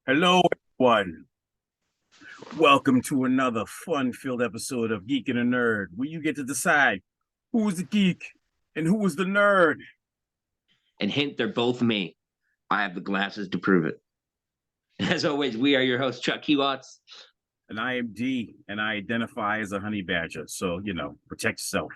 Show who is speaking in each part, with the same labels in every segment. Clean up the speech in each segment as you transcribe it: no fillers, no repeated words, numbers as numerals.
Speaker 1: Hello, everyone. Welcome to another fun-filled episode of Geek and a Nerd, where you get to decide who is the geek and who is the nerd.
Speaker 2: And hint, they're both me. I have the glasses to prove it. As always, we are your hosts, Chuck Watts.
Speaker 1: And I am D, and I identify as a honey badger. So, protect yourself.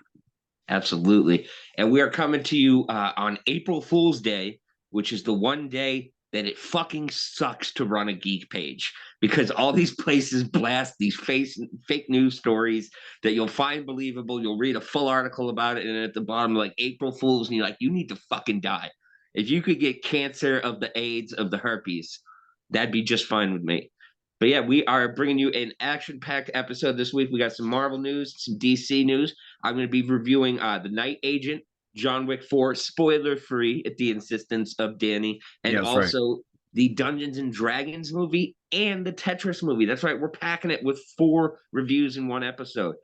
Speaker 2: Absolutely. And we are coming to you on April Fool's Day, which is the one day that it fucking sucks to run a geek page because all these places blast these fake news stories that you'll find believable. You'll read a full article about it, and at the bottom, like April Fools, and you're like, you need to fucking die. If you could get cancer of the AIDS, of the herpes, that'd be just fine with me. But yeah, we are bringing you an action-packed episode this week. We got some Marvel news, some DC news. I'm going to be reviewing The Night Agent, John Wick 4, spoiler-free at the insistence of Danny, and
Speaker 1: Yeah, that's right.
Speaker 2: also the Dungeons and Dragons movie and the Tetris movie. That's right. We're packing it with 4 reviews in one episode.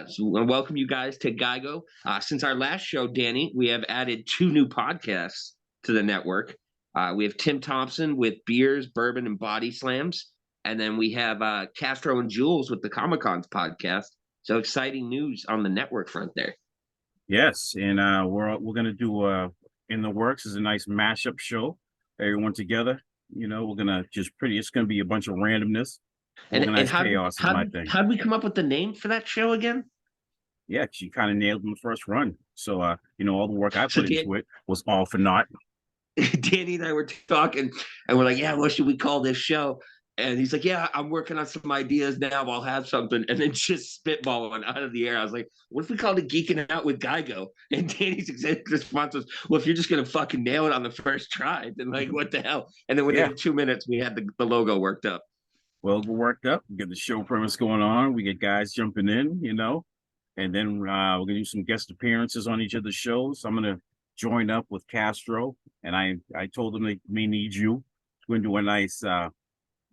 Speaker 2: So I welcome you guys to GYGO. Since our last show, Danny, we have added 2 new podcasts to the network. We have Tim Thompson with Beers, Bourbon, and Body Slams. And then we have Castro and Jules with the Comic Cons podcast. So exciting news on the network front there.
Speaker 1: Yes, and we're gonna do in the works is a nice mashup show. Everyone together. We're gonna it's gonna be a bunch of randomness.
Speaker 2: And
Speaker 1: Organized chaos is my thing.
Speaker 2: how'd we come up with the name for that show again?
Speaker 1: Yeah, she kind of nailed in the first run. So all the work I
Speaker 2: So
Speaker 1: put into it was all for naught.
Speaker 2: Danny and I were talking, and we're like, "Yeah, what should we call this show?" And he's like, "Yeah, I'm working on some ideas now. I'll have something." And then just spitballing out of the air. I was like, "What if we called it Geeking Out with GYGO?" And Danny's exact response was, "Well, if you're just gonna fucking nail it on the first try, then like, what the hell?" And then
Speaker 1: Yeah.
Speaker 2: within 2 minutes, we had the logo worked up.
Speaker 1: Well, we're worked up. We get the show premise going on. We get guys jumping in, and then we're gonna do some guest appearances on each of the shows. I'm gonna join up with Castro, and I told him they may need you. We're gonna do a nice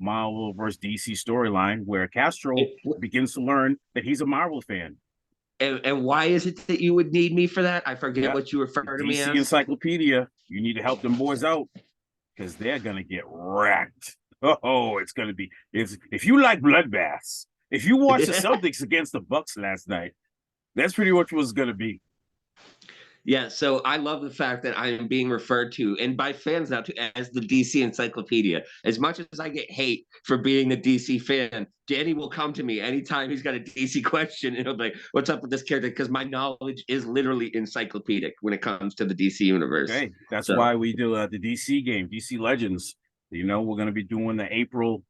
Speaker 1: Marvel versus DC storyline where Castro begins to learn that he's a Marvel fan.
Speaker 2: And why is it that you would need me for that? I forget
Speaker 1: Yeah,
Speaker 2: what you refer to me
Speaker 1: DC
Speaker 2: as.
Speaker 1: Encyclopedia. You need to help them boys out because they're gonna get wrecked. Oh, it's gonna be. If you like bloodbaths, if you watched the Celtics against the Bucks last night, that's pretty much what it's gonna be.
Speaker 2: Yeah, so I love the fact that I am being referred to, and by fans now, as the DC Encyclopedia. As much as I get hate for being the DC fan, Danny will come to me anytime he's got a DC question, and he'll be like, "What's up with this character?" Because my knowledge is literally encyclopedic when it comes to the DC universe.
Speaker 1: Okay, that's
Speaker 2: So,
Speaker 1: why we do the DC game, DC Legends. We're gonna be doing the April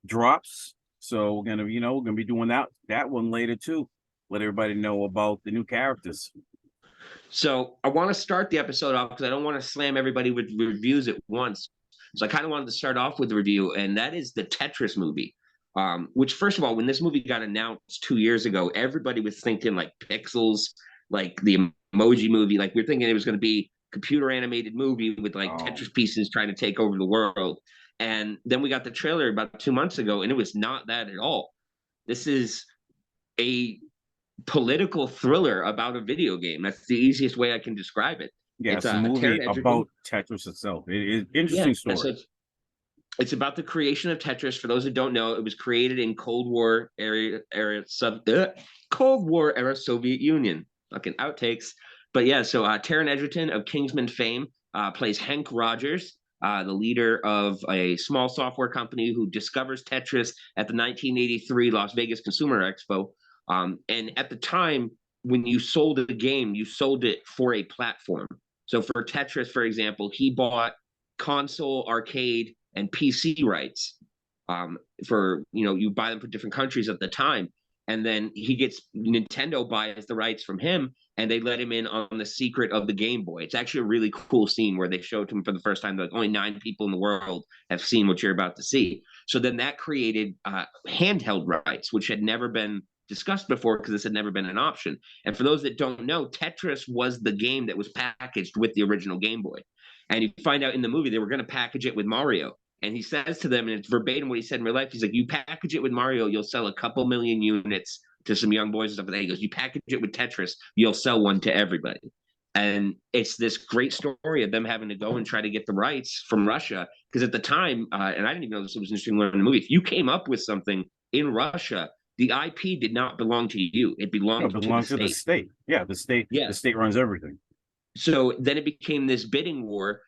Speaker 1: drops, so we're gonna be doing that one later too. Let everybody know about the new characters.
Speaker 2: so I want to start the episode off because I don't want to slam everybody with reviews at once. So I kind of wanted to start off with a review, and that is the Tetris movie. Which, first of all, when this movie got announced 2 years ago, everybody was thinking like Pixels, like the Emoji Movie. Like we're thinking it was going to be computer animated movie with like Tetris pieces trying to take over the world. And then we got the trailer about 2 months ago, and it was not that at all. This is a political thriller about a video game. That's the easiest way I can describe it.
Speaker 1: Yeah,
Speaker 2: It's
Speaker 1: it's a
Speaker 2: a
Speaker 1: movie
Speaker 2: Taron Egerton.
Speaker 1: about Tetris itself. It is
Speaker 2: Yeah,
Speaker 1: interesting
Speaker 2: so
Speaker 1: story.
Speaker 2: it's about the creation of Tetris. For those that don't know, it was created in Cold War era Soviet Union. Fucking outtakes. But yeah, so Taron Egerton of Kingsman fame plays Hank Rogers, the leader of a small software company who discovers Tetris at the 1983 Las Vegas Consumer Expo. And at the time, when you sold a game, you sold it for a platform. So for Tetris, for example, he bought console, arcade, and PC rights. For you buy them for different countries at the time, and then Nintendo buys the rights from him, and they let him in on the secret of the Game Boy. It's actually a really cool scene where they showed him for the first time. Like only 9 people in the world have seen what you're about to see. So then that created handheld rights, which had never been discussed before because this had never been an option. And for those that don't know, Tetris was the game that was packaged with the original Game Boy. And you find out in the movie they were going to package it with Mario. And he says to them, and it's verbatim what he said in real life. He's like, "You package it with Mario, you'll sell a couple million units to some young boys and stuff." And then he goes, "You package it with Tetris, you'll sell one to everybody." And it's this great story of them having to go and try to get the rights from Russia. Because at the time, and I didn't even know this was interesting in the movie, if you came up with something in Russia, the IP did not belong to you. It
Speaker 1: No,
Speaker 2: belonged
Speaker 1: it
Speaker 2: to the
Speaker 1: belongs to the
Speaker 2: state.
Speaker 1: state. Yeah,
Speaker 2: Yeah.
Speaker 1: the state runs everything.
Speaker 2: So then it became this bidding war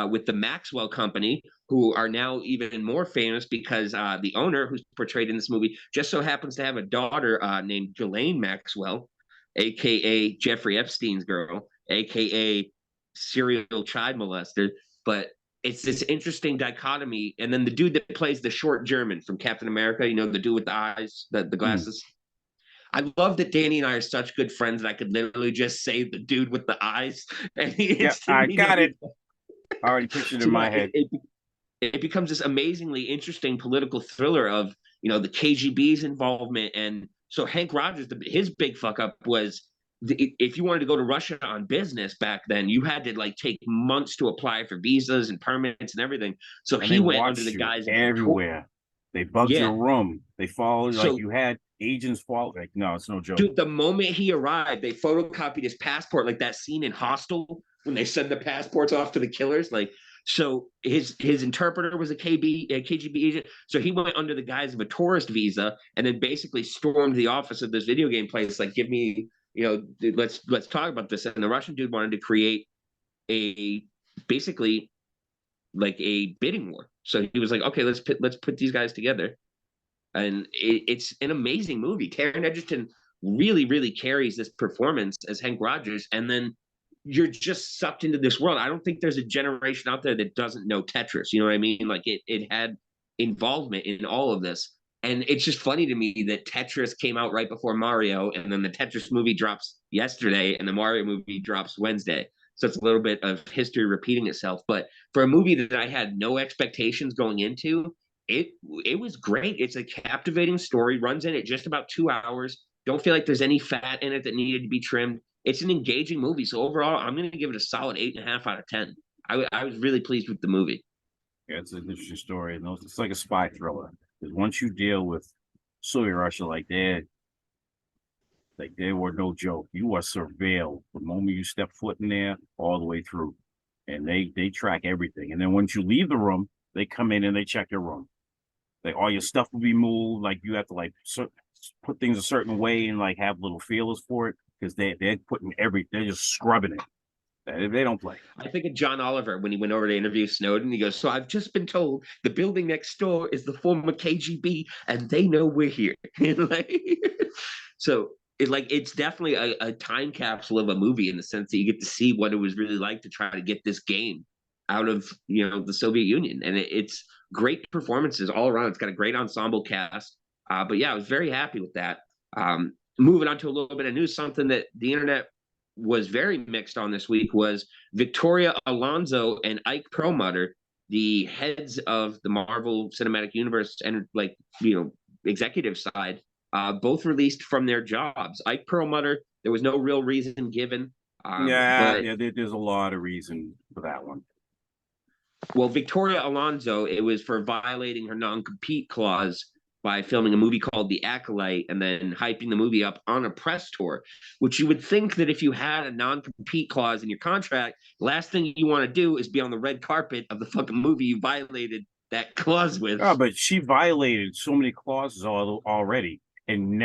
Speaker 2: with the Maxwell Company, who are now even more famous because the owner, who's portrayed in this movie, just so happens to have a daughter named Ghislaine Maxwell, aka Jeffrey Epstein's girl, aka serial child molester. But it's this interesting dichotomy. And then the dude that plays the short German from Captain America, you know, the dude with the eyes, the
Speaker 1: Mm.
Speaker 2: glasses. I love that Danny and I are such good friends that I could literally just say the dude with the eyes, and he
Speaker 1: Yeah, I
Speaker 2: instantly
Speaker 1: got
Speaker 2: knows.
Speaker 1: it. I already pictured it
Speaker 2: So
Speaker 1: in
Speaker 2: yeah,
Speaker 1: my head.
Speaker 2: it becomes this amazingly interesting political thriller of, you know, the KGB's involvement. And so Hank Rogers, his big fuck up was if you wanted to go to Russia on business back then, you had to like take months to apply for visas and permits and everything. So
Speaker 1: And they
Speaker 2: he went under the
Speaker 1: watched you
Speaker 2: guise of
Speaker 1: everywhere. They bugged
Speaker 2: yeah.
Speaker 1: your room. They followed like
Speaker 2: So
Speaker 1: you had agents follow. Like, no, it's no joke.
Speaker 2: dude, the moment he arrived, they photocopied his passport, like that scene in Hostel when they send the passports off to the killers. Like, so his interpreter was a KGB agent. So he went under the guise of a tourist visa and then basically stormed the office of this video game place. Like, give me, you know, dude, let's talk about this. And the Russian dude wanted to create a basically like a bidding war. So he was like, okay, let's put these guys together, and it's an amazing movie. Taron Egerton really carries this performance as Hank Rogers, and then you're just sucked into this world. I don't think there's a generation out there that doesn't know Tetris. You know what I mean? Like it had involvement in all of this. And it's just funny to me that Tetris came out right before Mario, and then the Tetris movie drops yesterday, and the Mario movie drops Wednesday. So it's a little bit of history repeating itself. But for a movie that I had no expectations going into, it it was great. It's a captivating story, runs in at just about 2 hours. Don't feel like there's any fat in it that needed to be trimmed. It's an engaging movie. So overall, I'm going to give it a solid 8.5 out of 10. I was really pleased with the movie.
Speaker 1: Yeah, it's an interesting story. And it's like a spy thriller. Because once you deal with Soviet Russia like they were no joke. You are surveilled the moment you step foot in there all the way through. And they track everything. And then once you leave the room, they come in and they check your room. Like all your stuff will be moved. Like you have to like put things a certain way and like have little feelers for it because they're putting they're just scrubbing it. They don't play.
Speaker 2: I think of John Oliver when he went over to interview Snowden. He goes, "So I've just been told the building next door is the former KGB, and they know we're here." Like, so it's definitely a time capsule of a movie in the sense that you get to see what it was really like to try to get this game out of the Soviet Union, and it's great performances all around. It's got a great ensemble cast. But yeah, I was very happy with that. Moving on to a little bit of news, something that the internet was very mixed on this week was Victoria Alonso and Ike Perlmutter, the heads of the Marvel Cinematic Universe and executive side, both released from their jobs. Ike Perlmutter, there was no real reason given. But
Speaker 1: There's a lot of reason for that one.
Speaker 2: Well, Victoria Alonso, it was for violating her non-compete clause by filming a movie called The Acolyte and then hyping the movie up on a press tour, which you would think that if you had a non-compete clause in your contract, last thing you want to do is be on the red carpet of the fucking movie you violated that clause with.
Speaker 1: Oh, but she violated so many clauses already and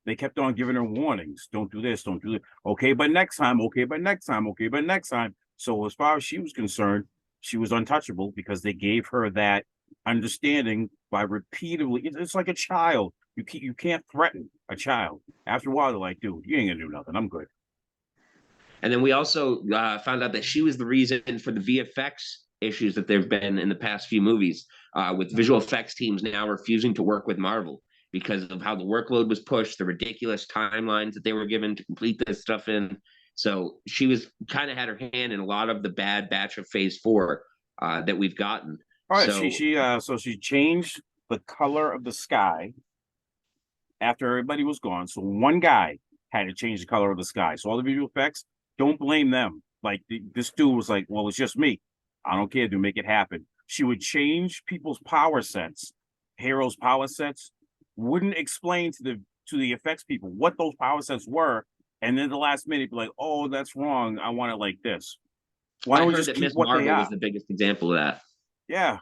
Speaker 1: they kept on giving her warnings. Don't do this, don't do that. Okay, but next time, okay, but next time, okay, but next time. So as far as she was concerned, she was untouchable because they gave her that understanding by repeatedly. It's like a child. You can't threaten a child. After a while, they're like, dude, you ain't gonna do nothing. I'm good.
Speaker 2: And then we also found out that she was the reason for the VFX issues that there have been in the past few movies, with visual effects teams now refusing to work with Marvel because of how the workload was pushed, the ridiculous timelines that they were given to complete this stuff in. So she was kind of had her hand in a lot of the bad batch of Phase 4 that we've gotten.
Speaker 1: All right,
Speaker 2: So
Speaker 1: she changed the color of the sky after everybody was gone. So one guy had to change the color of the sky. So all the visual effects, don't blame them. Like this dude was like, well, it's just me. I don't care, dude, make it happen. She would change people's power sets, heroes' power sets, wouldn't explain to the effects people what those power sets were, and then the last minute be like, oh, that's wrong. I want it like this. Why
Speaker 2: I
Speaker 1: don't we
Speaker 2: heard
Speaker 1: just
Speaker 2: that
Speaker 1: keep
Speaker 2: Miss
Speaker 1: what they
Speaker 2: Marvel was
Speaker 1: are?
Speaker 2: the biggest example of that.
Speaker 1: Yeah,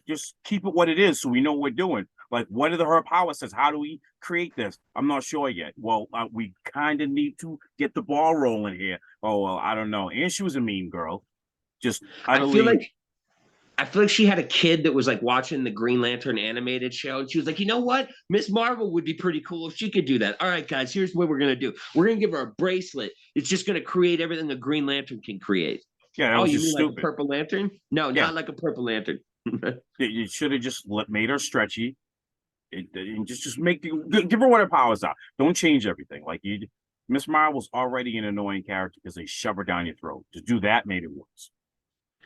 Speaker 1: just keep it what it is so we know what we're doing. Like, what are her power sets? How do we create this? I'm not sure yet. Well, we kind of need to get the ball rolling here. Oh, well, I don't know. And she was a mean girl. Just
Speaker 2: I feel
Speaker 1: utterly.
Speaker 2: like I feel like she had a kid that was like watching the Green Lantern animated show, and she was like, you know what? Miss Marvel would be pretty cool if she could do that. All right, guys, here's what we're gonna do. We're gonna give her a bracelet. It's just gonna create everything a Green Lantern can create.
Speaker 1: Yeah, that
Speaker 2: Oh,
Speaker 1: was
Speaker 2: you
Speaker 1: just
Speaker 2: mean like a
Speaker 1: stupid.
Speaker 2: purple lantern? No,
Speaker 1: Yeah,
Speaker 2: not like a purple lantern.
Speaker 1: you should have just made her stretchy. And just make give her what her powers are. Don't change everything. Like you, Miss Marvel's already an annoying character because they shove her down your throat. To do that made it worse.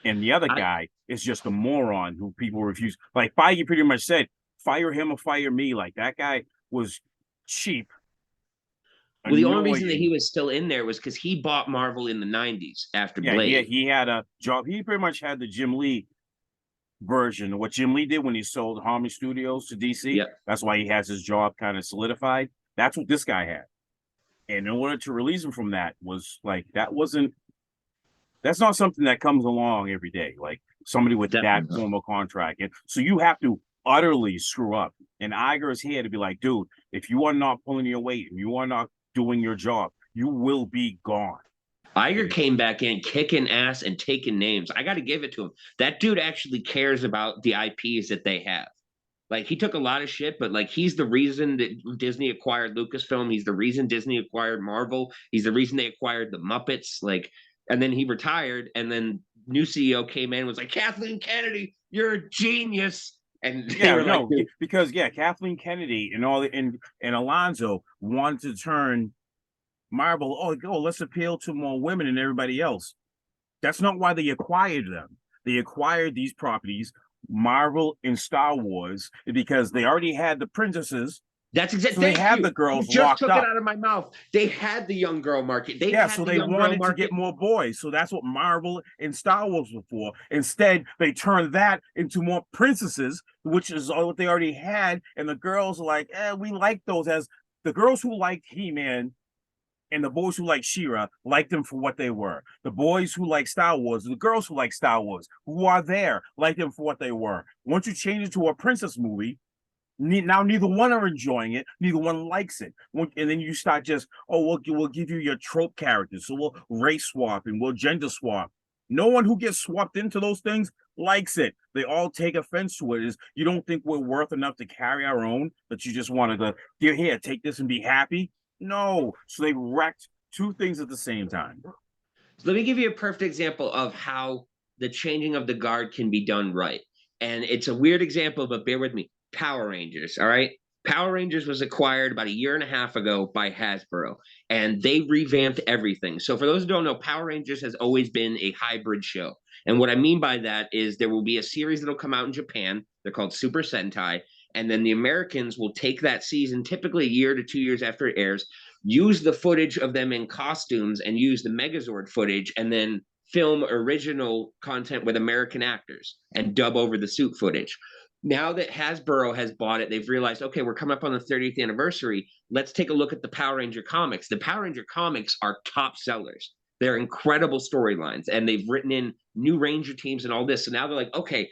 Speaker 1: And the other
Speaker 2: I,
Speaker 1: guy is just a moron who people refuse. Like Feige pretty much said, fire him or fire me. Like that guy was cheap,
Speaker 2: well, the only reason that he
Speaker 1: annoying.
Speaker 2: was still in there was because he bought Marvel in the '90s after
Speaker 1: Yeah,
Speaker 2: Blade.
Speaker 1: he had a job. He pretty much had the Jim Lee version of what Jim Lee did when he sold Harmony Studios to DC.
Speaker 2: Yep.
Speaker 1: That's why he has his job kind of solidified. That's what this guy had. And in order to release him from that was like that's not something that comes along every day. Like somebody with that
Speaker 2: Definitely not.
Speaker 1: formal contract. And so you have to utterly screw up. And Iger is here to be like, dude, if you are not pulling your weight and you are not doing your job, you will be gone.
Speaker 2: Iger came back in kicking ass and taking names. I got to give it to him. That dude actually cares about the IPs that they have. Like he took a lot of shit, but like he's the reason that Disney acquired Lucasfilm. He's the reason Disney acquired Marvel. He's the reason they acquired the Muppets. Like, and then he retired, and then new CEO came in and was like, Kathleen Kennedy, you're a genius. And they
Speaker 1: Yeah,
Speaker 2: were like,
Speaker 1: no, because Kathleen Kennedy and all and Alonzo wanted to turn Marvel, let's appeal to more women than everybody else. That's not why they acquired them. They acquired these properties, Marvel and Star Wars, because they already had the princesses.
Speaker 2: that's exactly.
Speaker 1: So they
Speaker 2: Thank
Speaker 1: had
Speaker 2: you.
Speaker 1: the
Speaker 2: You
Speaker 1: girls
Speaker 2: just
Speaker 1: locked
Speaker 2: took it
Speaker 1: up.
Speaker 2: out of my mouth. They had the young girl market. They've
Speaker 1: Yeah,
Speaker 2: had
Speaker 1: so
Speaker 2: the
Speaker 1: they
Speaker 2: young girl
Speaker 1: wanted to
Speaker 2: market.
Speaker 1: get more boys. So that's what Marvel and Star Wars were for. Instead, they turned that into more princesses, which is all what they already had. And the girls are like, we like those as the girls who liked He-Man and the boys who like She-Ra liked them for what they were. The boys who like Star Wars, the girls who like Star Wars, who are there, like them for what they were. Once you change it to a princess movie, now neither one are enjoying it, neither one likes it. And then you start just, we'll give you your trope characters, so we'll race swap and we'll gender swap. No one who gets swapped into those things likes it. They all take offense to it. Is you don't think we're worth enough to carry our own, that you just want to go, here, take this and be happy? No. So they wrecked two things at the same time.
Speaker 2: So let me give you a perfect example of how the changing of the guard can be done right. And it's a weird example, but bear with me. Power Rangers, all right? Power Rangers was acquired about a year and a half ago by Hasbro, and they revamped everything. So, for those who don't know, Power Rangers has always been a hybrid show. And what I mean by that is there will be a series that'll come out in Japan. They're called Super Sentai. And then the Americans will take that season, typically a year to 2 years after it airs, use the footage of them in costumes and use the Megazord footage and then film original content with American actors and dub over the suit footage. Now that Hasbro has bought it, they've realized, okay, we're coming up on the 30th anniversary. Let's take a look at the Power Ranger comics. The Power Ranger comics are top sellers. They're incredible storylines, and they've written in new Ranger teams and all this. So now they're like, okay,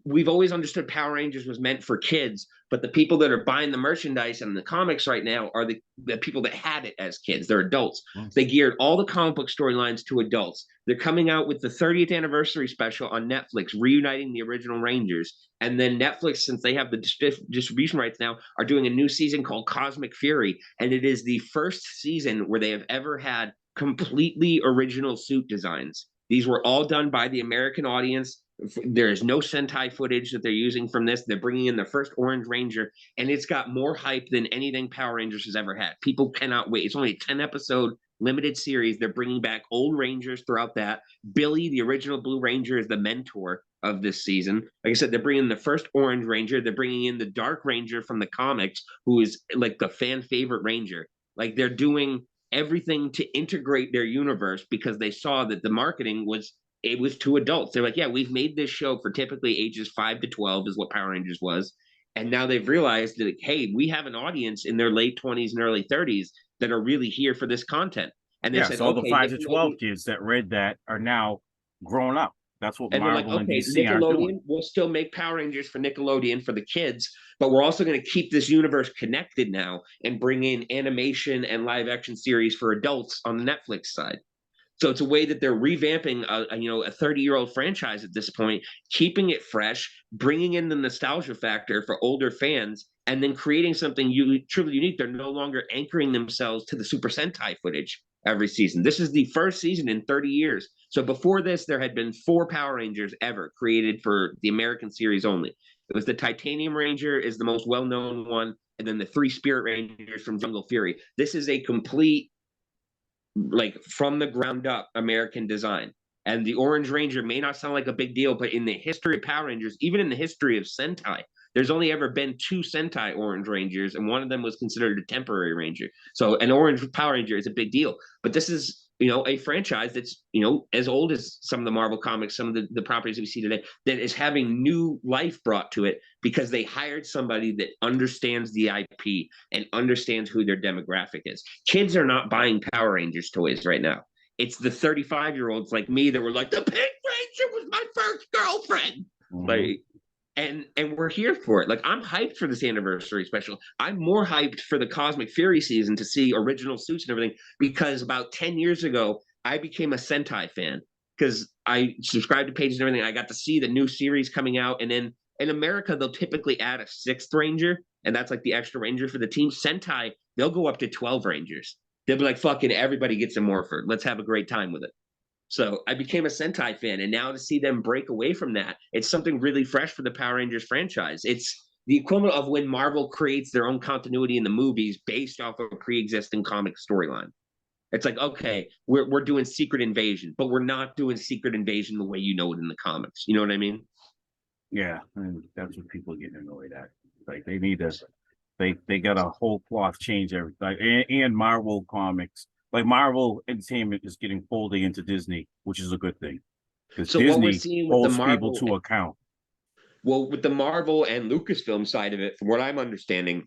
Speaker 2: we've always understood Power Rangers was meant for kids, but the people that are buying the merchandise and the comics right now are the people that had it as kids. They're adults. They geared all the comic book storylines to adults. They're coming out with the 30th anniversary special on Netflix, reuniting the original Rangers. And then Netflix, since they have the distribution rights now, are doing a new season called Cosmic Fury. And it is the first season where they have ever had completely original suit designs. These were all done by the American audience. There is no Sentai footage that they're using from this. They're bringing in the first Orange Ranger, and it's got more hype than anything Power Rangers has ever had. People cannot wait. It's only a 10-episode limited series. They're bringing back old Rangers throughout that. Billy, the original Blue Ranger, is the mentor of this season. Like I said, they're bringing in the first Orange Ranger. They're bringing in the Dark Ranger from the comics, who is like the fan favorite Ranger. Like they're doing everything to integrate their universe because they saw that the marketing was to adults. They're like, yeah, we've made this show for typically ages 5 to 12 is what Power Rangers was. And now they've realized that, hey, we have an audience in their late 20s and early 30s that are really here for this content. And they
Speaker 1: Yeah,
Speaker 2: said,
Speaker 1: so all the
Speaker 2: okay,
Speaker 1: 5 to 12 kids that read that are now grown up. That's what
Speaker 2: and they're like,
Speaker 1: Marvel and
Speaker 2: okay,
Speaker 1: DC aren't doing.
Speaker 2: Nickelodeon, we'll still make Power Rangers for Nickelodeon for the kids, but we're also going to keep this universe connected now and bring in animation and live action series for adults on the Netflix side. So it's a way that they're revamping a 30-year-old franchise at this point, keeping it fresh, bringing in the nostalgia factor for older fans, and then creating something truly unique. They're no longer anchoring themselves to the Super Sentai footage every season. This is the first season in 30 years. So before this, there had been 4 Power Rangers ever created for the American series only. It was the Titanium Ranger is the most well-known one, and then the 3 Spirit Rangers from Jungle Fury. This is a complete, like, from the ground up American design. And the Orange Ranger may not sound like a big deal, but in the history of Power Rangers, even in the history of Sentai, there's only ever been 2 Sentai Orange Rangers, and one of them was considered a temporary Ranger. So an Orange Power Ranger is a big deal. But this is, a franchise that's, as old as some of the Marvel comics, some of the properties that we see today, that is having new life brought to it because they hired somebody that understands the IP and understands who their demographic is. Kids are not buying Power Rangers toys right now. It's the 35-year-olds like me that were like, the Pink Ranger was my first girlfriend. Mm-hmm. Like, and we're here for it. Like, I'm hyped for this anniversary special. I'm more hyped for the Cosmic Fury season to see original suits and everything, because about 10 years ago, I became a Sentai fan because I subscribed to pages and everything. I got to see the new series coming out. And then in America, they'll typically add a 6th Ranger, and that's like the extra Ranger for the team. Sentai, they'll go up to 12 Rangers. They'll be like, fucking everybody gets a morpher. Let's have a great time with it. So I became a Sentai fan, and now to see them break away from that, it's something really fresh for the Power Rangers franchise. It's the equivalent of when Marvel creates their own continuity in the movies based off of a pre-existing comic storyline. It's like, okay, we're doing Secret Invasion, but we're not doing Secret Invasion the way you know it in the comics. You know what I mean?
Speaker 1: Yeah, and that's what people are getting annoyed at. Like, they need to, they got a whole cloth change everything, and Marvel comics. Like, Marvel Entertainment is getting folded into Disney, which is a good thing, because
Speaker 2: So what we're
Speaker 1: Disney
Speaker 2: seeing with the
Speaker 1: holds people
Speaker 2: Marvel,
Speaker 1: to account.
Speaker 2: well, with the Marvel and Lucasfilm side of it, from what I'm understanding,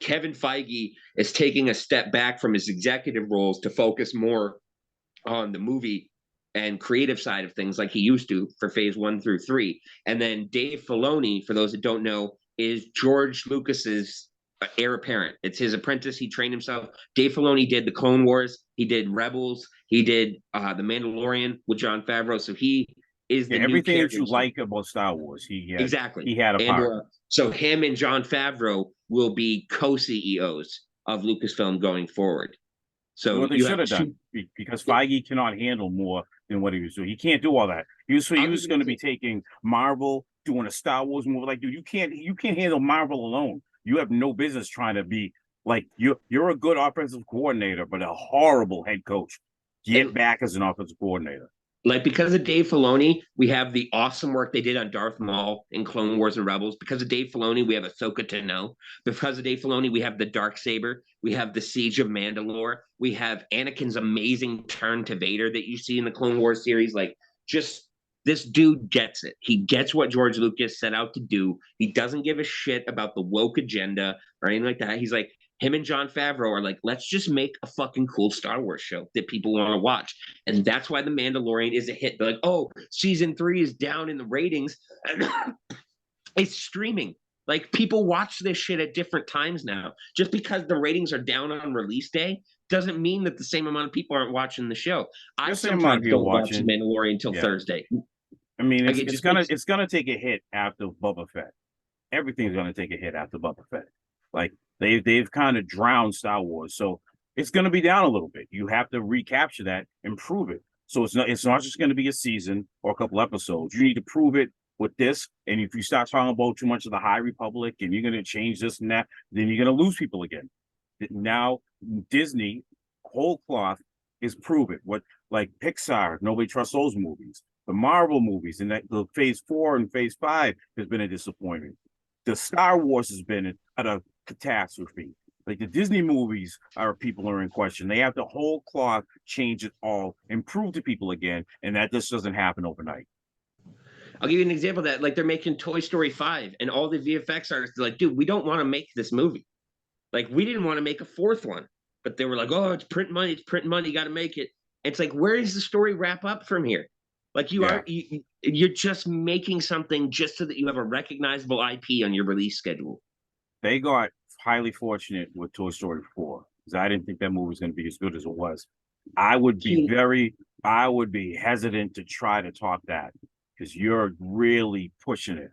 Speaker 2: Kevin Feige is taking a step back from his executive roles to focus more on the movie and creative side of things like he used to for phase 1 through 3. And then Dave Filoni, for those that don't know, is George Lucas's heir apparent. It's his apprentice. He trained himself. Dave Filoni did the Clone Wars. He did Rebels. He did the Mandalorian with Jon Favreau. So he is the
Speaker 1: everything
Speaker 2: new
Speaker 1: that you like about Star Wars.
Speaker 2: Exactly.
Speaker 1: He had a part.
Speaker 2: So him and Jon Favreau will be co-CEOs of Lucasfilm going forward. So
Speaker 1: what they should have done, because Feige cannot handle more than what he was doing. He can't do all that. He was going to be taking Marvel, doing a Star Wars movie. Like, dude, you can't handle Marvel alone. You have no business trying to be like, you're a good offensive coordinator, but a horrible head coach. Get back as an offensive coordinator.
Speaker 2: Like, because of Dave Filoni, we have the awesome work they did on Darth Maul in Clone Wars and Rebels. Because of Dave Filoni, we have Ahsoka Tano. Because of Dave Filoni, we have the Darksaber. We have the Siege of Mandalore. We have Anakin's amazing turn to Vader that you see in the Clone Wars series. Like, just this dude gets it. He gets what George Lucas set out to do. He doesn't give a shit about the woke agenda or anything like that. He's like, him and Jon Favreau are like, let's just make a fucking cool Star Wars show that people want to watch. And that's why The Mandalorian is a hit. They're like, oh, season 3 is down in the ratings. It's streaming. Like, people watch this shit at different times now. Just because the ratings are down on release day doesn't mean that the same amount of people aren't watching the show. I sometimes don't watch The Mandalorian until Thursday.
Speaker 1: I mean, it's gonna take a hit after Boba Fett. Everything's gonna take a hit after Boba Fett. Like, they've kind of drowned Star Wars, so it's going to be down a little bit. You have to recapture that and prove it. So it's not just going to be a season or a couple episodes. You need to prove it with this. And if you start talking about too much of the High Republic and you're going to change this and that, then you're going to lose people again. Now Disney, whole cloth, is prove it. What, like Pixar, nobody trusts those movies. The Marvel movies and that the phase 4 and phase 5 has been a disappointment. The Star Wars has been at a catastrophe. Like, the Disney movies people are in question. They have the whole cloth, change it all, and prove to people again, and that just doesn't happen overnight.
Speaker 2: I'll give you an example of that. Like, they're making Toy Story 5, and all the VFX artists are like, dude, we don't want to make this movie. Like, we didn't want to make a 4th one. but they were like, oh, it's print money, you got to make it. It's like, where does the story wrap up from here? Like
Speaker 1: Yeah,
Speaker 2: you're just making something just so that you have a recognizable IP on your release schedule.
Speaker 1: they got highly fortunate with Toy Story 4 because I didn't think that movie was going to be as good as it was. I would be
Speaker 2: He,
Speaker 1: very, I would be hesitant to try to top that because you're really pushing it.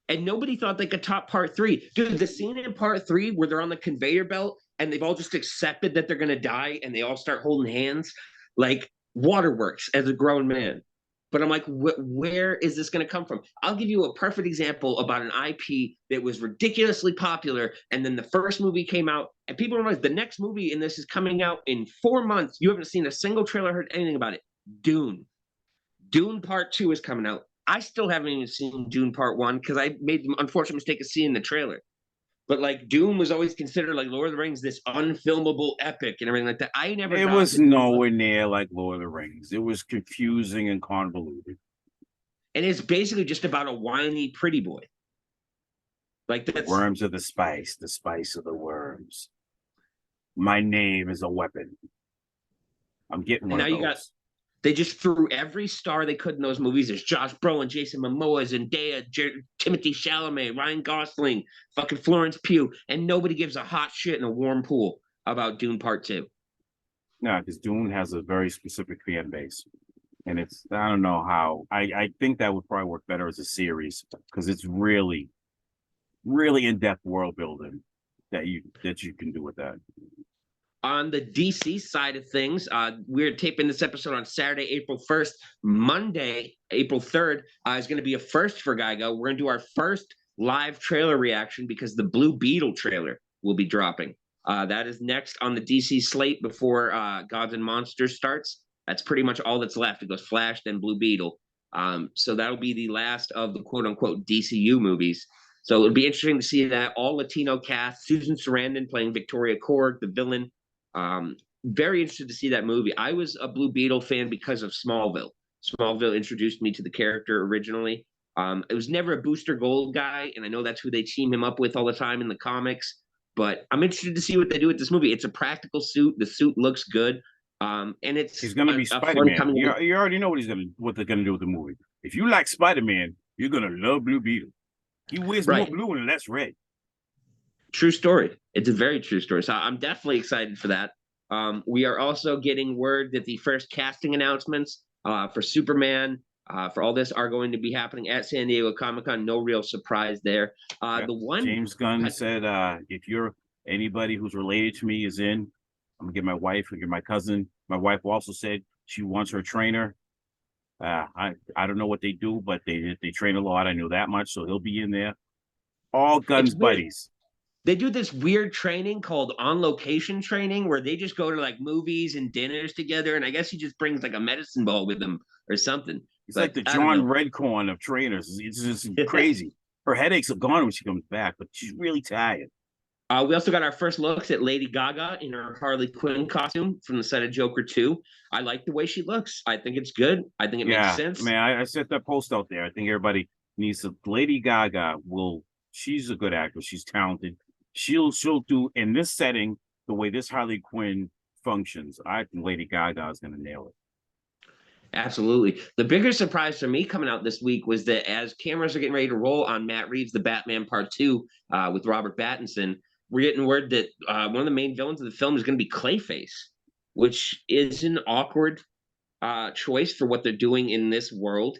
Speaker 2: and nobody thought they could top part three. Dude, the scene in part three where they're on the conveyor belt and they've all just accepted that they're going to die and they all start holding hands, like waterworks as a grown man. But I'm like, where is this going to come from? I'll give you a perfect example about an IP that was ridiculously popular. And then the first movie came out, and people realize the next movie in this is coming out in 4 months. You haven't seen a single trailer, heard anything about it. Dune. Dune Part 2 is coming out. I still haven't even seen Dune Part 1 because I made the unfortunate mistake of seeing the trailer. But like Dune was always considered like Lord of the Rings, this unfilmable epic and everything like that. I never
Speaker 1: It
Speaker 2: got
Speaker 1: was
Speaker 2: to Dune,
Speaker 1: nowhere near like Lord of the Rings. It was confusing and convoluted.
Speaker 2: and it's basically just about a whiny pretty boy. Like
Speaker 1: The
Speaker 2: that's
Speaker 1: worms of the spice of the worms. My name is a weapon. I'm getting
Speaker 2: and
Speaker 1: one
Speaker 2: now
Speaker 1: of
Speaker 2: you got
Speaker 1: those.
Speaker 2: they just threw every star they could in those movies. There's Josh Brolin, Jason Momoa, Zendaya, Timothy Chalamet, Ryan Gosling, fucking Florence Pugh, and nobody gives a hot shit in a warm pool about Dune Part 2.
Speaker 1: No, because Dune has a very specific fan base. And it's I don't know how I think that would probably work better as a series because it's really, really in-depth world building that you can do with that.
Speaker 2: On the DC side of things, we're taping this episode on Saturday, April 1st. Monday, April 3rd, is going to be a first for GYGO. We're going to do our first live trailer reaction because the Blue Beetle trailer will be dropping. That is next on the DC slate before Gods and Monsters starts. That's pretty much all that's left. It goes Flash, then Blue Beetle. So that'll be the last of the quote unquote DCU movies. So it'll be interesting to see that all Latino cast. Susan Sarandon playing Victoria Korg, the villain. Very interested to see that movie. I was a Blue Beetle fan because of Smallville. Smallville introduced me to the character originally. It was never a Booster Gold guy, and I know that's who they team him up with all the time in the comics. But I'm interested to see what they do with this movie. It's a practical suit. The suit looks good, and it's
Speaker 1: He's gonna be
Speaker 2: a fun
Speaker 1: Spider-Man.
Speaker 2: coming.
Speaker 1: You already know what they're gonna do with the movie. If you like Spider-Man, you're gonna love Blue Beetle. He wears more
Speaker 2: Right.
Speaker 1: blue and less red.
Speaker 2: True story. It's a very true story. So I'm definitely excited for that. We are also getting word that the first casting announcements for Superman, for all this, are going to be happening at San Diego Comic-Con. No real surprise there.
Speaker 1: Yeah.
Speaker 2: The one
Speaker 1: James Gunn said, if you're anybody who's related to me is in, I'm gonna get my wife, or get my cousin. My wife also said she wants her trainer. I don't know what they do, but they train a lot. I know that much, so he'll be in there. All Gunn's
Speaker 2: it's weird.
Speaker 1: buddies.
Speaker 2: They do this weird training called on location training where they just go to like movies and dinners together. And I guess he just brings like a medicine ball with him or something.
Speaker 1: He's
Speaker 2: But
Speaker 1: like the
Speaker 2: I don't
Speaker 1: John
Speaker 2: know.
Speaker 1: Redcorn of trainers. It's just crazy. Her headaches are gone when she comes back, but she's really tired.
Speaker 2: We also got our first looks at Lady Gaga in her Harley Quinn costume from the set of Joker 2. I like the way she looks. I think it's good. I think it makes
Speaker 1: Yeah,
Speaker 2: sense.
Speaker 1: man, I set that post out there. I think everybody needs to. Lady Gaga will. She's a good actress. She's talented. She'll do in this setting the way this Harley Quinn functions. I think Lady Gaga is going to nail it.
Speaker 2: Absolutely. The bigger surprise for me coming out this week was that as cameras are getting ready to roll on Matt Reeves' The Batman Part 2 with Robert Pattinson, we're getting word that one of the main villains of the film is going to be Clayface, which is an awkward choice for what they're doing in this world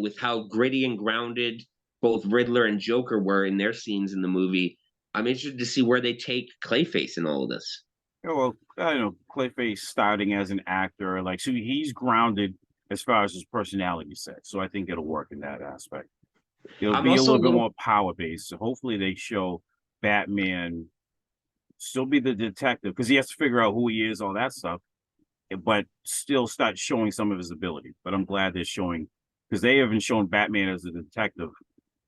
Speaker 2: with how gritty and grounded both Riddler and Joker were in their scenes in the movie. I'm interested to see where they take Clayface in all of this.
Speaker 1: Yeah, well, I know Clayface starting as an actor, like so he's grounded as far as his personality set. So I think it'll work in that aspect. It'll
Speaker 2: I'm
Speaker 1: be a
Speaker 2: also a
Speaker 1: little bit
Speaker 2: little
Speaker 1: more power based. So hopefully they show Batman still be the detective because he has to figure out who he is, all that stuff, but still start showing some of his ability. But I'm glad they're showing because they haven't shown Batman as a detective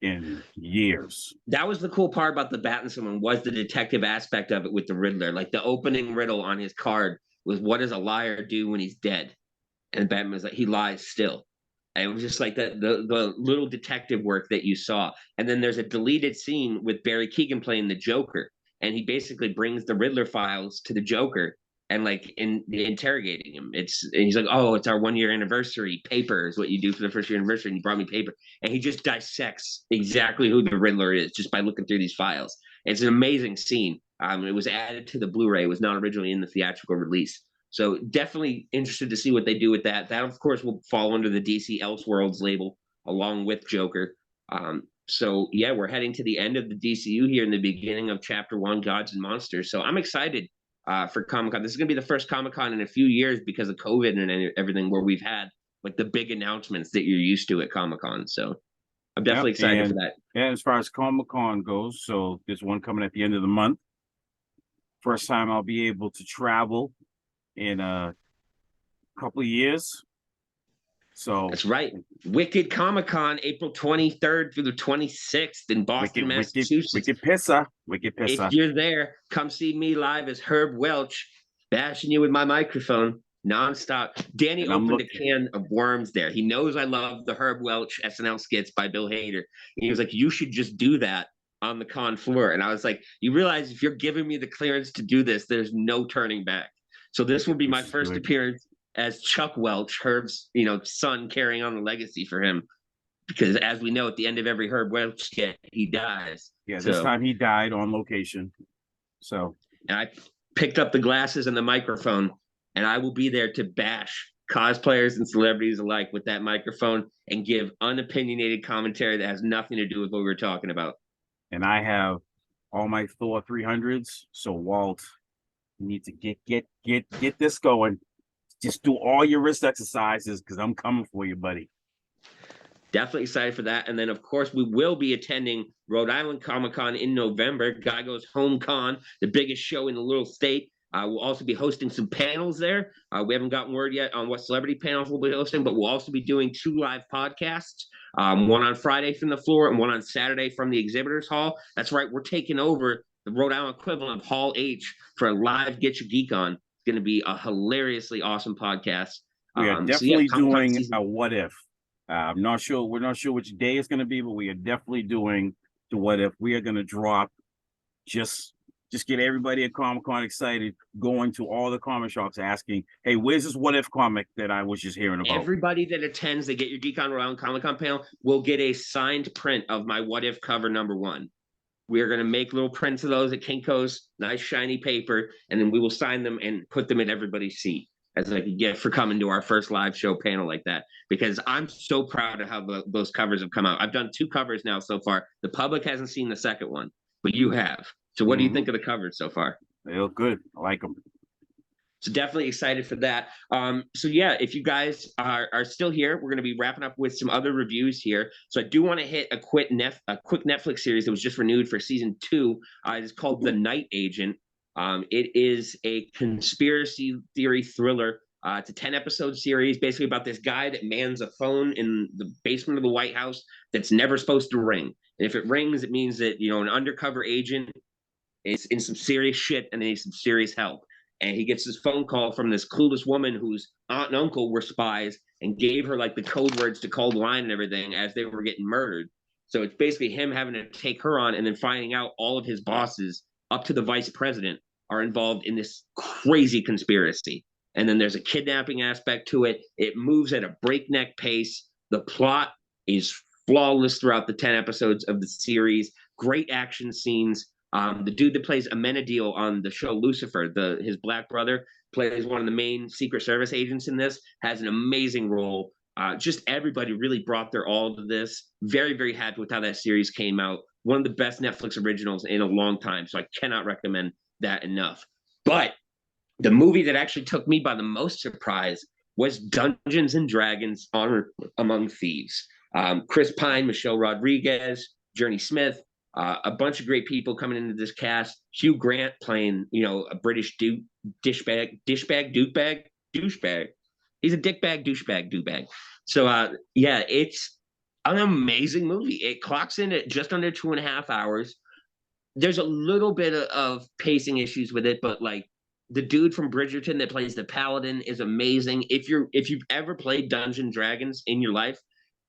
Speaker 1: in years.
Speaker 2: that was the cool part about the Battinson one was the detective aspect of it with the Riddler. Like the opening riddle on his card was, "What does a liar do when he's dead?" And Batman was like, "He lies still." And it was just like the little detective work that you saw. And then there's a deleted scene with Barry Keoghan playing the Joker, and he basically brings the Riddler files to the Joker and like interrogating him. And he's like, oh, it's our 1 year anniversary. Paper is what you do for the first year anniversary, and you brought me paper. And he just dissects exactly who the Riddler is just by looking through these files. It's an amazing scene. It was added to the Blu-ray. It was not originally in the theatrical release. So definitely interested to see what they do with that. That, of course, will fall under the DC Elseworlds label along with Joker. So yeah, we're heading to the end of the DCU here in the beginning of Chapter 1, Gods and Monsters. So I'm excited for Comic-Con. This is going to be the first Comic-Con in a few years because of COVID and everything, where we've had like the big announcements that you're used to at Comic-Con. So I'm definitely excited for that.
Speaker 1: And as far as Comic-Con goes, so there's one coming at the end of the month. First time I'll be able to travel in a couple of years. So
Speaker 2: that's right. Wicked Comic-Con, April 23rd through the 26th in Boston, Massachusetts.
Speaker 1: Wicked Pissa.
Speaker 2: If you're there, come see me live as Herb Welch, bashing you with my microphone nonstop. Danny opened a can of worms there. He knows I love the Herb Welch SNL skits by Bill Hader. And he was like, you should just do that on the con floor. And I was like, you realize if you're giving me the clearance to do this, there's no turning back. So this will be my first appearance as Chuck Welch, Herb's, son, carrying on the legacy for him. Because as we know, at the end of every Herb Welch skit, he dies.
Speaker 1: Yeah, this time he died on location. So,
Speaker 2: and I picked up the glasses and the microphone, and I will be there to bash cosplayers and celebrities alike with that microphone and give unopinionated commentary that has nothing to do with what we were talking about.
Speaker 1: And I have all my Thor 300s. So Walt, you need to get this going. Just do all your wrist exercises because I'm coming for you, buddy.
Speaker 2: Definitely excited for that. And then, of course, we will be attending Rhode Island Comic-Con in November, GYGO's home con, the biggest show in the little state. We'll also be hosting some panels there. We haven't gotten word yet on what celebrity panels we'll be hosting, but we'll also be doing 2 live podcasts, one on Friday from the floor and one on Saturday from the exhibitors hall. That's right. We're taking over the Rhode Island equivalent of Hall H for a live Get Your Geek On. It's going to be a hilariously awesome podcast.
Speaker 1: We are definitely doing a what if. I'm not sure. We're not sure which day it's going to be, but we are definitely doing the what if. We are going to drop just get everybody at Comic-Con excited, going to all the comic shops asking, hey, where's this what if comic that I was just hearing about?
Speaker 2: Everybody that attends the Get Your Geek On Rhode Island Comic-Con panel will get a signed print of my what if cover #1. We are going to make little prints of those at Kinko's, nice shiny paper, and then we will sign them and put them in everybody's seat as like a gift for coming to our first live show panel like that, because I'm so proud of how those covers have come out. I've done 2 covers now so far. The public hasn't seen the second one, but you have. So what do you think of the covers so far?
Speaker 1: They look good. I like them.
Speaker 2: So definitely excited for that. So yeah, if you guys are still here, we're going to be wrapping up with some other reviews here. So I do want to hit a quick Netflix series that was just renewed for season 2. It's called The Night Agent. It is a conspiracy theory thriller. It's a 10-episode series, basically about this guy that mans a phone in the basement of the White House that's never supposed to ring. And if it rings, it means that, an undercover agent is in some serious shit and they need some serious help. And he gets this phone call from this clueless woman whose aunt and uncle were spies and gave her like the code words to call the line and everything as they were getting murdered. So it's basically him having to take her on and then finding out all of his bosses up to the vice president are involved in this crazy conspiracy. And then there's a kidnapping aspect to it. It moves at a breakneck pace. The plot is flawless throughout the 10 episodes of the series. Great action scenes. The dude that plays Amenadiel on the show Lucifer, his black brother, plays one of the main Secret Service agents in this, has an amazing role. Just everybody really brought their all to this. Very, very happy with how that series came out. One of the best Netflix originals in a long time, so I cannot recommend that enough. But the movie that actually took me by the most surprise was Dungeons and Dragons: Honor Among Thieves. Chris Pine, Michelle Rodriguez, Journey Smith, a bunch of great people coming into this cast. Hugh Grant playing, a British douchebag. He's a dickbag, douchebag. So, it's an amazing movie. It clocks in at just under 2.5 hours. There's a little bit of pacing issues with it, but like the dude from Bridgerton that plays the Paladin is amazing. If you've ever played Dungeons and Dragons in your life,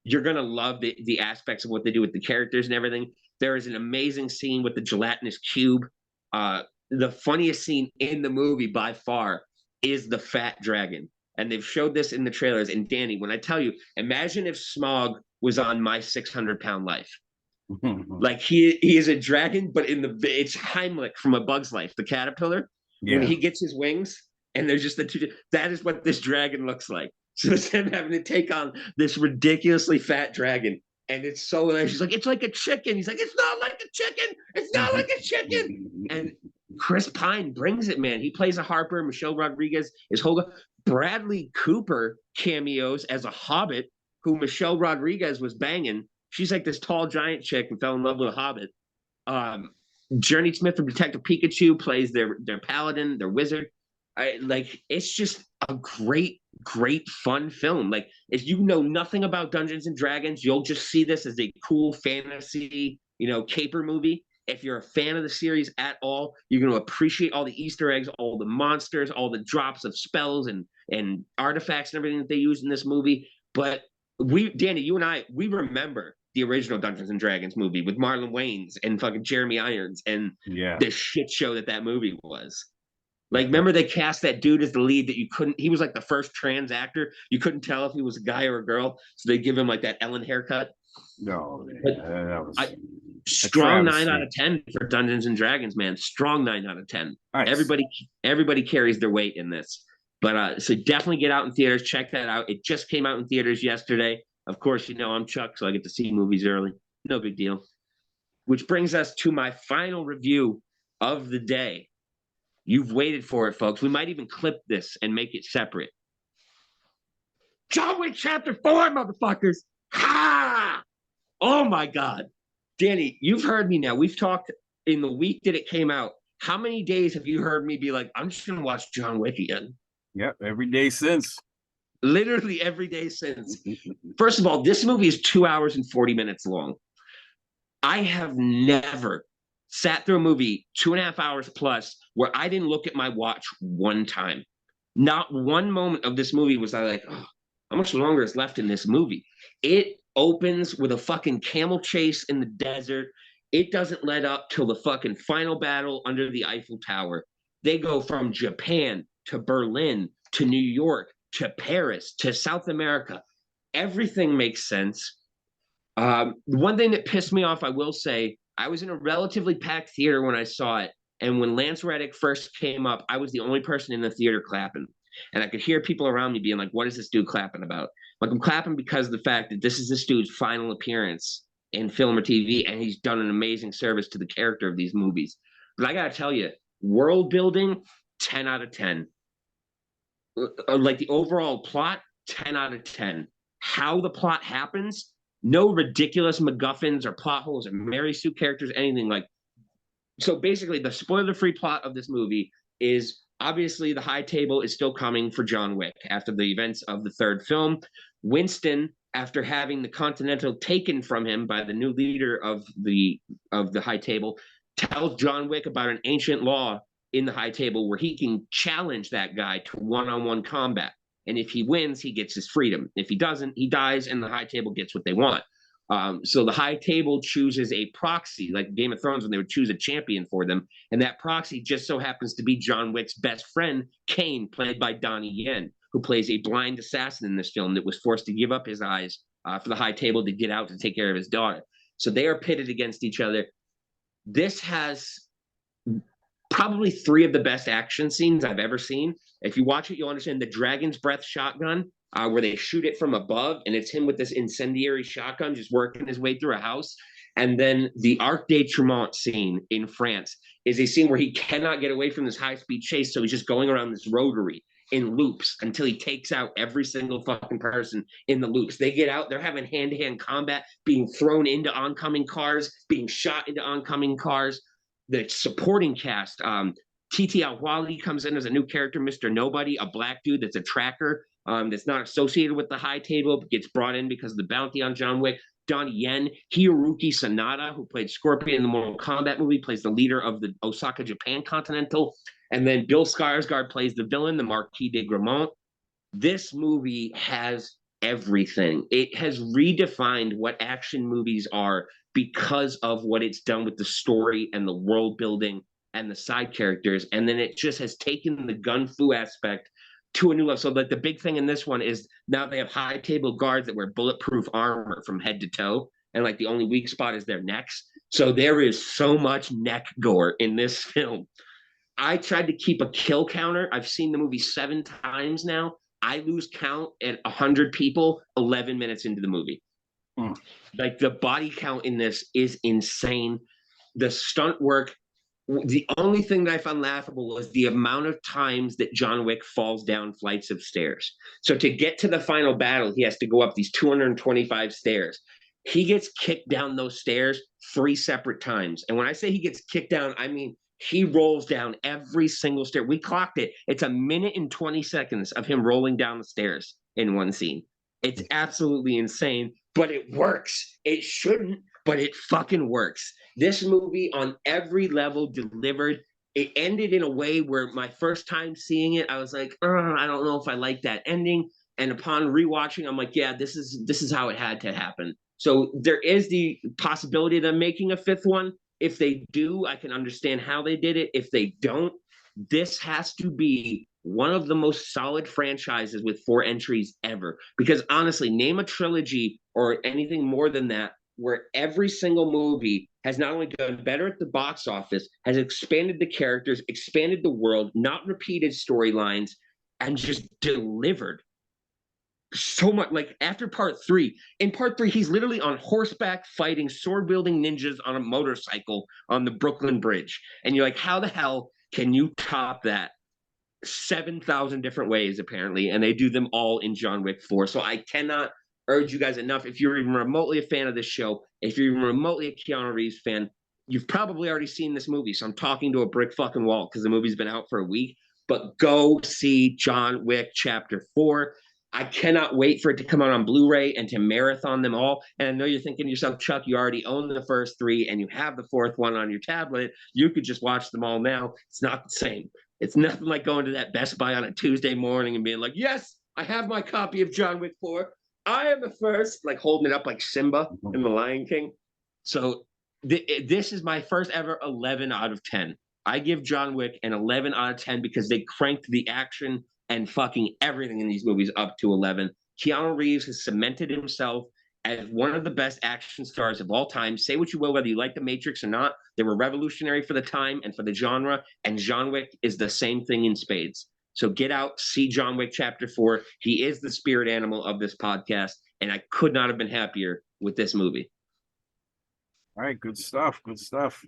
Speaker 2: you're gonna love the aspects of what they do with the characters and everything. There is an amazing scene with the gelatinous cube The funniest scene in the movie by far is the fat dragon. And they've showed this in the trailers. And Danny, when I tell you, imagine if Smog was on My 600-Pound Life. Like he is a dragon, but it's Heimlich from A Bug's Life, the caterpillar. Yeah. When he gets his wings, and there's just the two. That is what this dragon looks like. So it's him having to take on this ridiculously fat dragon, and it's so nice. She's like, it's like a chicken. He's like, it's not like a chicken. It's not like a chicken. And Chris Pine brings it, man. He plays a harper. Michelle Rodriguez is Holga. Bradley Cooper cameos as a hobbit who Michelle Rodriguez was banging. She's like this tall giant chick and fell in love with a hobbit. Journey Smith from Detective Pikachu plays their paladin, their wizard. It's just a great fun film. Like, if you know nothing about Dungeons and Dragons, you'll just see this as a cool fantasy, caper movie. If you're a fan of the series at all, you're going to appreciate all the Easter eggs, all the monsters, all the drops of spells and artifacts and everything that they use in this movie. But Danny, you and I, we remember the original Dungeons and Dragons movie with Marlon Wayans and fucking Jeremy Irons and the shit show that movie was. Like, remember they cast that dude as the lead that he was like the first trans actor. You couldn't tell if he was a guy or a girl. So they give him like that Ellen haircut.
Speaker 1: No, that was
Speaker 2: strong 9 out of 10 for Dungeons and Dragons, man. Strong 9 out of 10. Nice. Everybody carries their weight in this. But so definitely get out in theaters. Check that out. It just came out in theaters yesterday. Of course, I'm Chuck, so I get to see movies early. No big deal. Which brings us to my final review of the day. You've waited for it, folks. We might even clip this and make it separate. John Wick Chapter 4, motherfuckers. Ha! Oh, my God. Danny, you've heard me now. We've talked in the week that it came out. How many days have you heard me be like, I'm just going to watch John Wick again?
Speaker 1: Yep, every day since.
Speaker 2: Literally every day since. First of all, this movie is 2 hours and 40 minutes long. I have never sat through a movie 2.5 hours plus where I didn't look at my watch one time. Not one moment of this movie was I like, oh, how much longer is left in this movie? It opens with a fucking camel chase in the desert. It doesn't let up till the fucking final battle under the Eiffel Tower. They go from Japan to Berlin to New York to Paris to South America. Everything makes sense. One thing that pissed me off, I will say, I was in a relatively packed theater when I saw it. And when Lance Reddick first came up, I was the only person in the theater clapping. And I could hear people around me being like, what is this dude clapping about? Like, I'm clapping because of the fact that this is this dude's final appearance in film or TV, and he's done an amazing service to the character of these movies. But I got to tell you, world building, 10 out of 10. Like the overall plot, 10 out of 10. How the plot happens, no ridiculous MacGuffins or plot holes or Mary Sue characters, anything like. So basically, the spoiler-free plot of this movie is obviously the high table is still coming for John Wick after the events of the third film. Winston, after having the Continental taken from him by the new leader of the high table, tells John Wick about an ancient law in the high table where he can challenge that guy to one-on-one combat. And if he wins, he gets his freedom. If he doesn't, he dies, and the high table gets what they want. So the high table chooses a proxy, like Game of Thrones when they would choose a champion for them. And that proxy just so happens to be John Wick's best friend, Kane, played by Donnie Yen, who plays a blind assassin in this film that was forced to give up his eyes for the high table to get out to take care of his daughter. So they are pitted against each other. This has probably 3 of the best action scenes I've ever seen. If you watch it, you'll understand the Dragon's Breath shotgun, where they shoot it from above, and it's him with this incendiary shotgun just working his way through a house. And then the Arc de Tremont scene in France is a scene where he cannot get away from this high-speed chase, so he's just going around this rotary in loops until he takes out every single fucking person in the loops. They get out, they're having hand-to-hand combat, being thrown into oncoming cars, being shot into oncoming cars. The supporting cast, Titi Awali comes in as a new character, Mr. Nobody, a black dude that's a tracker that's not associated with the high table, but gets brought in because of the bounty on John Wick. Donnie Yen, Hiroki Sanada, who played Scorpion in the Mortal Kombat movie, plays the leader of the Osaka, Japan Continental. And then Bill Skarsgård plays the villain, the Marquis de Gramont. This movie has everything. It has redefined what action movies are because of what it's done with the story and the world building and the side characters. And then it just has taken the gun fu aspect to a new level. So like the big thing in this one is now they have high table guards that wear bulletproof armor from head to toe. And like the only weak spot is their necks. So there is so much neck gore in this film. I tried to keep a kill counter. I've seen the movie 7 times now. I lose count at 100 people 11 minutes into the movie. Like the body count in this is insane. The stunt work, the only thing that I found laughable was the amount of times that John Wick falls down flights of stairs. So to get to the final battle, he has to go up these 225 stairs. He gets kicked down those stairs 3 separate times. And when I say he gets kicked down, I mean he rolls down every single stair. We clocked it. It's a minute and 20 seconds of him rolling down the stairs in one scene. It's absolutely insane, but it works. It shouldn't, but it fucking works. This movie on every level delivered. It ended in a way where my first time seeing it, I was like, I don't know if I like that ending. And upon rewatching, I'm like, yeah, this is how it had to happen. So there is the possibility of them making a 5th one. If they do, I can understand how they did it. If they don't, this has to be one of the most solid franchises with 4 entries ever. Because honestly, name a trilogy or anything more than that where every single movie has not only done better at the box office, has expanded the characters, expanded the world, not repeated storylines, and just delivered so much. Like after part 3, in part 3, he's literally on horseback fighting sword wielding ninjas on a motorcycle on the Brooklyn Bridge. And you're like, how the hell can you top that? 7,000 different ways, apparently, and they do them all in John Wick 4. So I cannot urge you guys enough. If you're even remotely a fan of this show, if you're even remotely a Keanu Reeves fan, you've probably already seen this movie. So I'm talking to a brick fucking wall because the movie's been out for a week. But go see John Wick Chapter 4. I cannot wait for it to come out on Blu-ray and to marathon them all. And I know you're thinking to yourself, Chuck, you already own the first 3 and you have the 4th one on your tablet. You could just watch them all now. It's not the same. It's nothing like going to that Best Buy on a Tuesday morning and being like, yes, I have my copy of John Wick 4. I am the first, like holding it up like Simba in The Lion King. So this is my first ever 11 out of 10. I give John Wick an 11 out of 10 because they cranked the action and fucking everything in these movies up to 11. Keanu Reeves has cemented himself as one of the best action stars of all time. Say what you will, whether you like The Matrix or not, they were revolutionary for the time and for the genre, and John Wick is the same thing in spades. So get out, see John Wick Chapter 4. He is the spirit animal of this podcast, and I could not have been happier with this movie.
Speaker 1: All right, good stuff. Good stuff.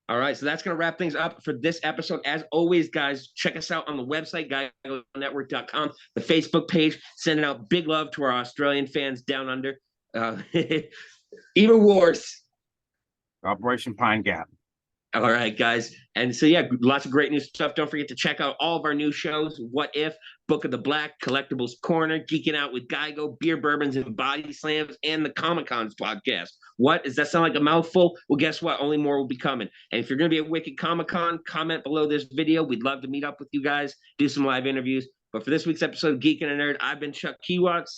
Speaker 2: All right, so that's going to wrap things up for this episode. As always, guys, check us out on the website, GYGOnetwork.com, the Facebook page, sending out big love to our Australian fans down under. Even worse.
Speaker 1: Operation Pine Gap.
Speaker 2: All right, guys. And so, yeah, lots of great new stuff. Don't forget to check out all of our new shows. What If, Book of the Black, Collectibles Corner, Geeking Out with GYGO, Beer Bourbons and Body Slams, and the Comic Cons podcast. What? Does that sound like a mouthful? Well, guess what? Only more will be coming. And if you're going to be at Wicked Comic Con, comment below this video. We'd love to meet up with you guys, do some live interviews. But for this week's episode of Geek and a Nerd, I've been Chuck Kiwatts.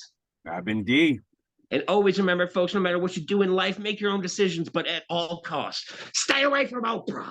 Speaker 1: I've been D.
Speaker 2: And always remember, folks, no matter what you do in life, make your own decisions, but at all costs, stay away from Oprah.